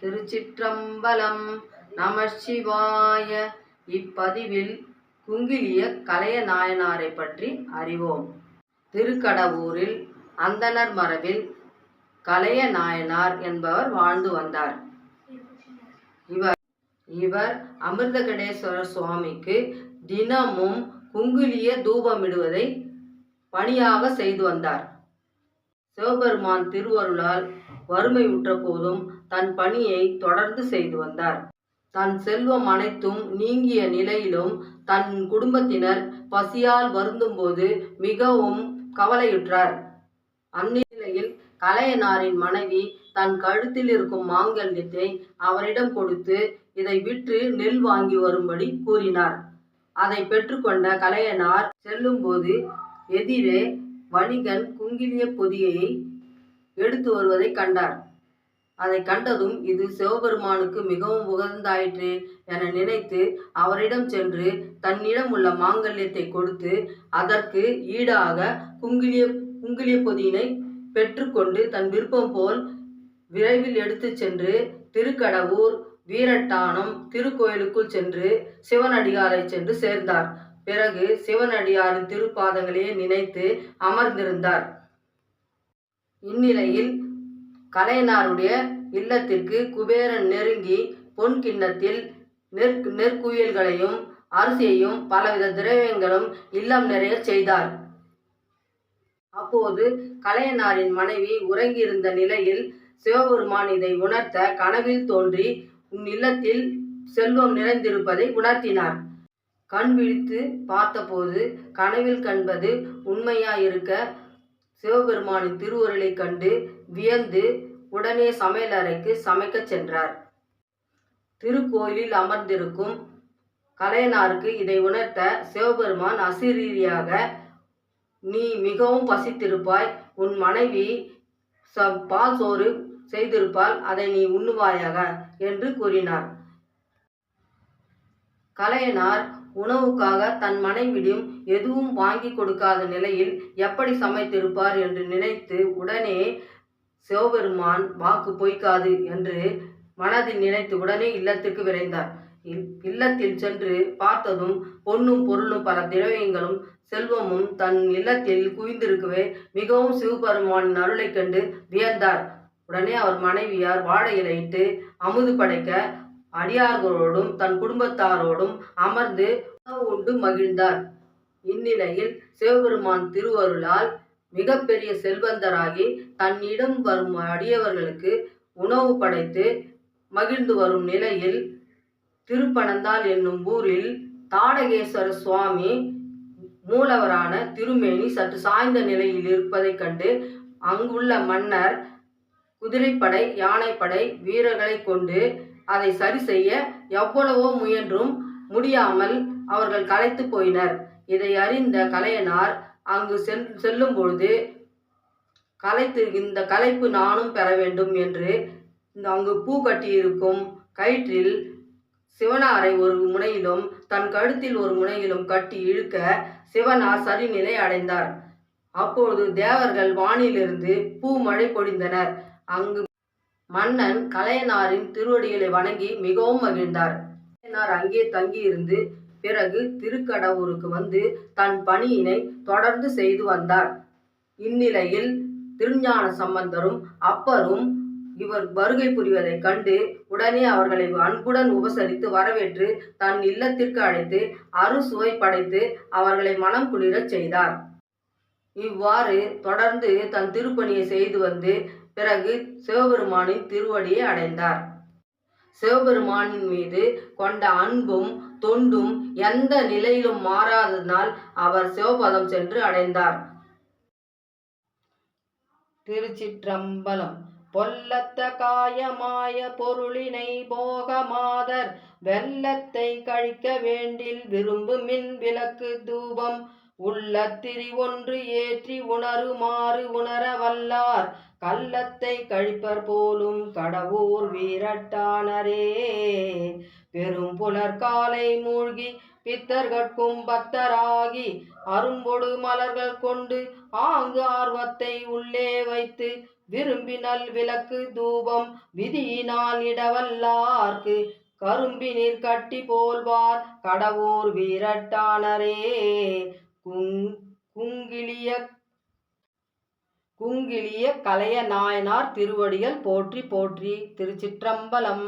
திருச்சிற்றம்பலம். நமசிவாய. இப்பதிவில் குங்கிலிய கலைய நாயனாரை பற்றி அறிவோம். திருக்கடவூரில் அந்தணர் மரபில் கலைய நாயனார் என்பவர் வாழ்ந்து வந்தார். இவர் அமிர்தகடேஸ்வரர் சுவாமிக்கு தினமும் குங்கிலிய தூபமிடுவதை பணியாக செய்து வந்தார். சிவபெருமான் திருவருளால் வறுமை உற்ற போதும் தன் பணியை தொடர்ந்து செய்து வந்தார். தன் செல்வம் அனைத்தும் நீங்கிய நிலையிலும் தன் குடும்பத்தினர் பசியால் வருந்தும் போது மிகவும் கவலையுற்றார். அந்நிலையில் கலையனாரின் மனைவி தன் கழுத்தில் இருக்கும் மாங்கல்யத்தை அவரிடம் கொடுத்து இதை விற்று நெல் வாங்கி வரும்படி கூறினார். அதை பெற்றுக்கொண்ட கலையனார் செல்லும் போது எதிரே வணிகன் குங்கிலிய பொதியை எடுத்து வருவதை கண்டார். அதை கண்டதும் இது சிவபெருமானுக்கு மிகவும் உகந்தாயிற்று என நினைத்து அவரிடம் சென்று தன்னிடம் உள்ள மாங்கல்யத்தை கொடுத்து அதற்கு ஈடாக குங்கிலிய பொதியினை பெற்றுக்கொண்டு தன் விருப்பம் போல் விரைவில் எடுத்து சென்று திருக்கடவூர் வீரட்டானம் திருக்கோயிலுக்குள் சென்று சிவனடியாரை சென்று சேர்ந்தார். பிறகு சிவனடியாரின் திருப்பாதங்களையே நினைத்து அமர்ந்திருந்தார். இந்நிலையில் கலையனாருடைய இல்லத்திற்கு குபேரன் நெருங்கி பொன் கிண்ணத்தில் நெற்குயில்களையும் அரிசியையும் பலவித திரவியங்களும் இல்லம் நிறைய செய்தார். அப்போது கலையனாரின் மனைவி உறங்கியிருந்த நிலையில் சிவபெருமான் இதை உணர்த்த கனவில் தோன்றி உன் இல்லத்தில் செல்வம் நிறைந்திருப்பதை உணர்த்தினார். கண் விழித்து பார்த்தபோது கனவில் கண்பது உண்மையாயிருக்க சிவபெருமானின் திருவுருளை கண்டு வியந்து உடனே சமையலறைக்கு சமைக்க சென்றார். திருக்கோயிலில் அமர்ந்திருக்கும் கலையனாருக்கு இதை உணர்த்த சிவபெருமான் அசிரீரியாக, நீ மிகவும் பசித்திருப்பாய், உன் மனைவி பால் சோறு செய்திருப்பால் அதை நீ உண்ணுவாயாக என்று கூறினார். கலையனார் உணவுக்காக தன் மனைவிடம் எதுவும் வாங்கி கொடுக்காத நிலையில் எப்படி சமைத்திருப்பார் என்று நினைத்து உடனே சிவபெருமான் வாக்கு பொய்க்காது என்று மனதில் நினைத்து உடனே இல்லத்திற்கு விரைந்தார். இல்லத்தில் சென்று பார்த்ததும் பொன்னும் பொருளும் பல திரவியங்களும் செல்வமும் தன் இல்லத்தில் குவிந்திருக்கவே மிகவும் சிவபெருமானின் அருளை கண்டு வியந்தார். உடனே அவர் மனைவியார் வாழை இலையிட்டு அமுது படைக்க அடியார்களோடும் தன் குடும்பத்தாரோடும் அமர்ந்து உணவு உண்டு மகிழ்ந்தார். இந்நிலையில் சிவபெருமான் திருவருளால் மிகப்பெரிய செல்வந்தராகி தன்னிடம் வரும் அடியவர்களுக்கு உணவு படைத்து மகிழ்ந்து வரும் நிலையில் திருப்பனந்தாள் என்னும் ஊரில் தாடகேஸ்வர சுவாமி மூலவரான திருமேனி சற்று சாய்ந்த நிலையில் இருப்பதைக் கண்டு அங்குள்ள மன்னர் குதிரைப்படை யானைப்படை வீரர்களை கொண்டு அதை சரி செய்ய எவ்வளவோ முயன்றும் முடியாமல் அவர்கள் களைத்து போயினர். இதை அறிந்த கலையனார் அங்கு செல்லும் பொழுது இந்த களைப்பு நானும் பெற வேண்டும் என்று அங்கு பூ கட்டியிருக்கும் கயிற்றில் சிவனாரை ஒரு முனையிலும் தன் கழுத்தில் ஒரு முனையிலும் கட்டி இழுக்க சிவனார் சரிநிலை அடைந்தார். அப்பொழுது தேவர்கள் வானிலிருந்து பூ மழை பொழிந்தனர். அங்கு மன்னன் கலையனாரின் திருவடிகளை வணங்கி மிகவும் மகிழ்ந்தார். கலையனார் அங்கே தங்கியிருந்து பிறகு திருக்கடவூருக்கு வந்து தன் பணியினை தொடர்ந்து செய்து வந்தார். இந்நிலையில் திருஞான சம்பந்தரும் அப்பரும் இவர் வருகை புரிவதை கண்டு உடனே அவர்களை அன்புடன் உபசரித்து வரவேற்று தன் இல்லத்திற்கு அழைத்து அறுசுவை படைத்து அவர்களை மனம் குளிரச் செய்தார். இவ்வாறு தொடர்ந்து தன் திருப்பணியை செய்து வந்து பிறகு சிவபெருமானின் திருவடியை அடைந்தார். சிவபெருமானின் மீது கொண்ட அன்பும் தொண்டும் எந்த நிலையிலும் மாறாததனால் அவர் சிவபதம் சென்று அடைந்தார். திருச்சிற்றம்பலம். பொல்லத்த காயமாய பொருளினை போகமாதர் வெள்ளத்தை கழிக்க வேண்டில் விரும்பு மின் விளக்கு தூபம் உள்ளத்திரி ஒன்று ஏற்றி உணருமாறு உணர வல்லார் கள்ளத்தை கழிப்பர் போலும் கடவூர் வீரட்டானரே. பெரும் புலர்காலை மூழ்கி பித்தர்கட்கும் பக்தராகி அரும்பொடு மலர்கள் கொண்டு ஆங்கு ஆர்வத்தை உள்ளே வைத்து விரும்பினல் விளக்கு தூபம் விதியினால் இடவல்லார்க்கு கரும்பினிற் கட்டி போல்வார் கடவுர் வீரட்டானரே. குங்கிலிய கலைய நாயனார் திருவடிகள் போற்றி போற்றி. திருச்சிற்றம்பலம்.